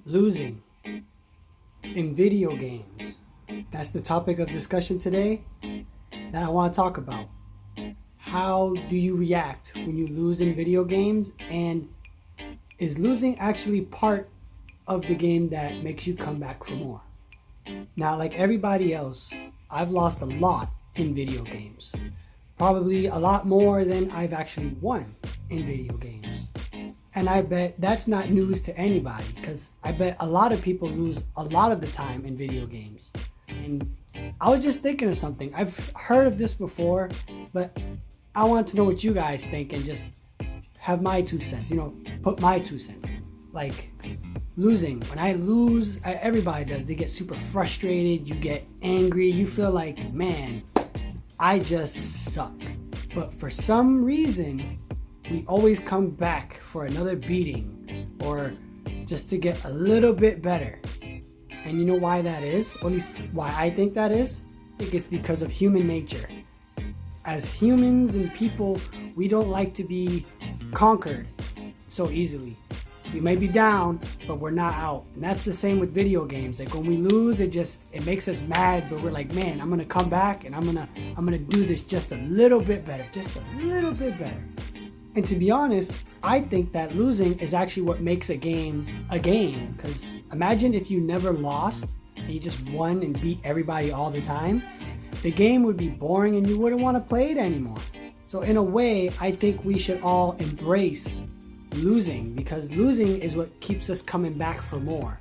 Losing in video games. That's the topic of discussion today that I want to talk about. How do you react when you lose in video games? And is losing actually part of the game that makes you come back for more? Now, like everybody else, I've lost a lot in video games. Probably a lot more than I've actually won in video games. And I bet that's not news to anybody, because I bet a lot of people lose a lot of the time in video games. And I was just thinking of something. I've heard of this before, but I want to know what you guys think and just have my 2 cents, put my 2 cents. Like losing. When I lose, everybody does. They get super frustrated. You get angry. You feel like, man, I just suck. But for some reason, we always come back for another beating or just to get a little bit better. And you know why that is? Or at least why I think that is? I think it's because of human nature. As humans and people, we don't like to be conquered so easily. We may be down, but we're not out. And that's the same with video games. Like when we lose, it makes us mad, but we're like, man, I'm gonna come back and I'm gonna do this just a little bit better, just a little bit better. And to be honest, I think that losing is actually what makes a game a game. Because imagine if you never lost and you just won and beat everybody all the time. The game would be boring and you wouldn't want to play it anymore. So in a way, I think we should all embrace losing, because losing is what keeps us coming back for more.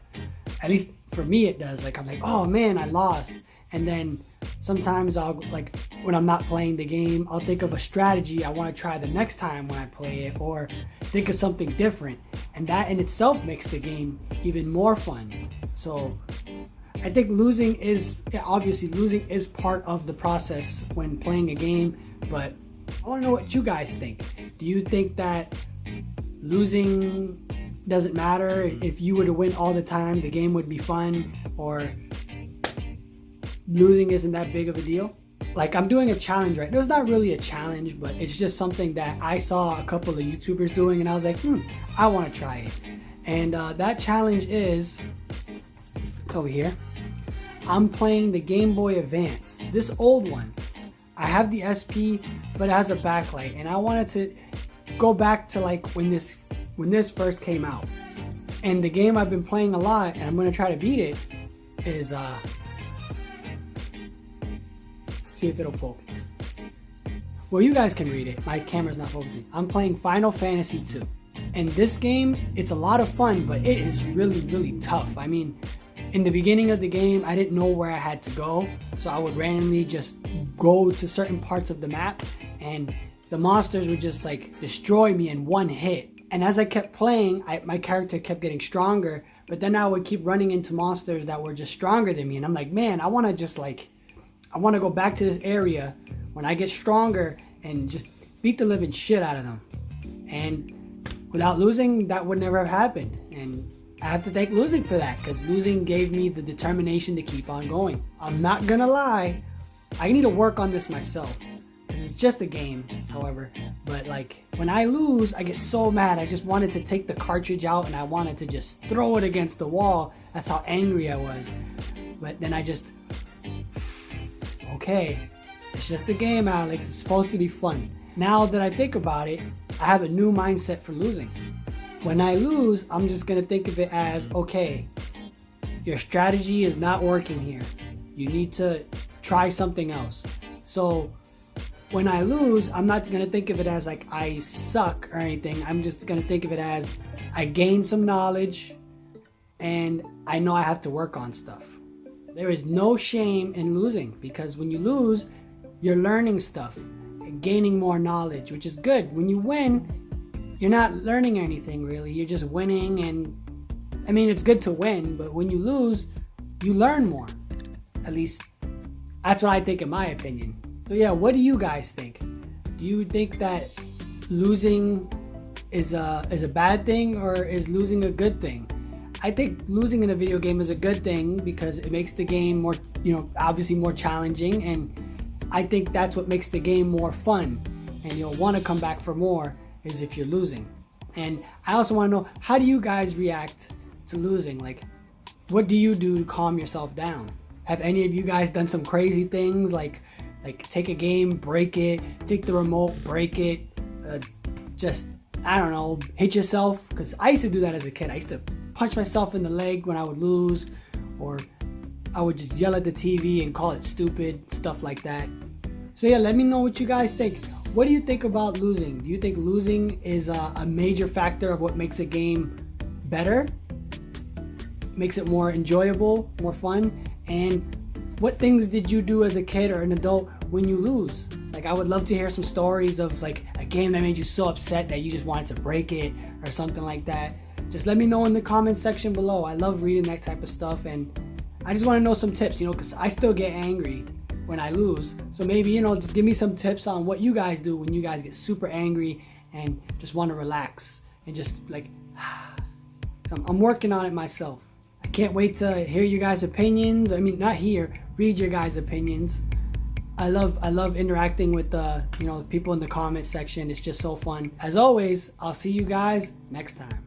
At least for me it does. Like I'm like, oh man, I lost. And then sometimes I'll, like when I'm not playing the game, I'll think of a strategy I want to try the next time when I play it, or think of something different. And that in itself makes the game even more fun. So I think losing is part of the process when playing a game, but I want to know what you guys think. Do you think that losing doesn't matter? If you were to win all the time, the game would be fun, or losing isn't that big of a deal? Like I'm doing a challenge, right? It's not really a challenge, but it's just something that I saw a couple of YouTubers doing and I was like, I want to try it. And that challenge is over here. I'm playing the Game Boy Advance, this old one. I have the SP, but it has a backlight, and I wanted to go back to like when this first came out. And the game I've been playing a lot, and I'm gonna try to beat it, is see if it'll focus. Well, you guys can read it. My camera's not focusing. I'm playing Final Fantasy 2. And this game, it's a lot of fun, but it is really, really tough. I mean, in the beginning of the game, I didn't know where I had to go, so I would randomly just go to certain parts of the map, and the monsters would just like destroy me in one hit. And as I kept playing, my character kept getting stronger, but then I would keep running into monsters that were just stronger than me, and I'm like, man, I want to go back to this area when I get stronger and just beat the living shit out of them. And without losing, that would never have happened. And I have to thank losing for that, because losing gave me the determination to keep on going. I'm not gonna lie, I need to work on this myself. This is just a game, however. But like when I lose, I get so mad. I just wanted to take the cartridge out and I wanted to just throw it against the wall. That's how angry I was. But then I just, okay, it's just a game, Alex. It's supposed to be fun. Now that I think about it, I have a new mindset for losing. When I lose, I'm just gonna think of it as, okay, your strategy is not working here. You need to try something else. So when I lose, I'm not gonna think of it as like I suck or anything. I'm just gonna think of it as I gained some knowledge and I know I have to work on stuff. There is no shame in losing, because when you lose, you're learning stuff and gaining more knowledge, which is good. When you win, you're not learning anything really. You're just winning, and I mean, it's good to win, but when you lose, you learn more. At least that's what I think, in my opinion. So yeah, what do you guys think? Do you think that losing is a bad thing, or is losing a good thing? I think losing in a video game is a good thing because it makes the game more, obviously more challenging, and I think that's what makes the game more fun, and you'll want to come back for more is if you're losing. And I also want to know, how do you guys react to losing? Like, what do you do to calm yourself down? Have any of you guys done some crazy things like take a game, break it, take the remote, break it, just, I don't know, hit yourself? Because I used to do that as a kid. I used to punch myself in the leg when I would lose, or I would just yell at the TV and call it stupid, stuff like that. So yeah, let me know what you guys think. What do you think about losing? Do you think losing is a major factor of what makes a game better? Makes it more enjoyable, more fun? And what things did you do as a kid or an adult when you lose? Like, I would love to hear some stories of like a game that made you so upset that you just wanted to break it or something like that. Just let me know in the comment section below. I love reading that type of stuff, and I just want to know some tips, because I still get angry when I lose. So maybe, just give me some tips on what you guys do when you guys get super angry and just want to relax and just like, so I'm working on it myself. I can't wait to hear you guys' opinions. I mean, not hear, read your guys' opinions. I love interacting with the people in the comment section. It's just so fun. As always, I'll see you guys next time.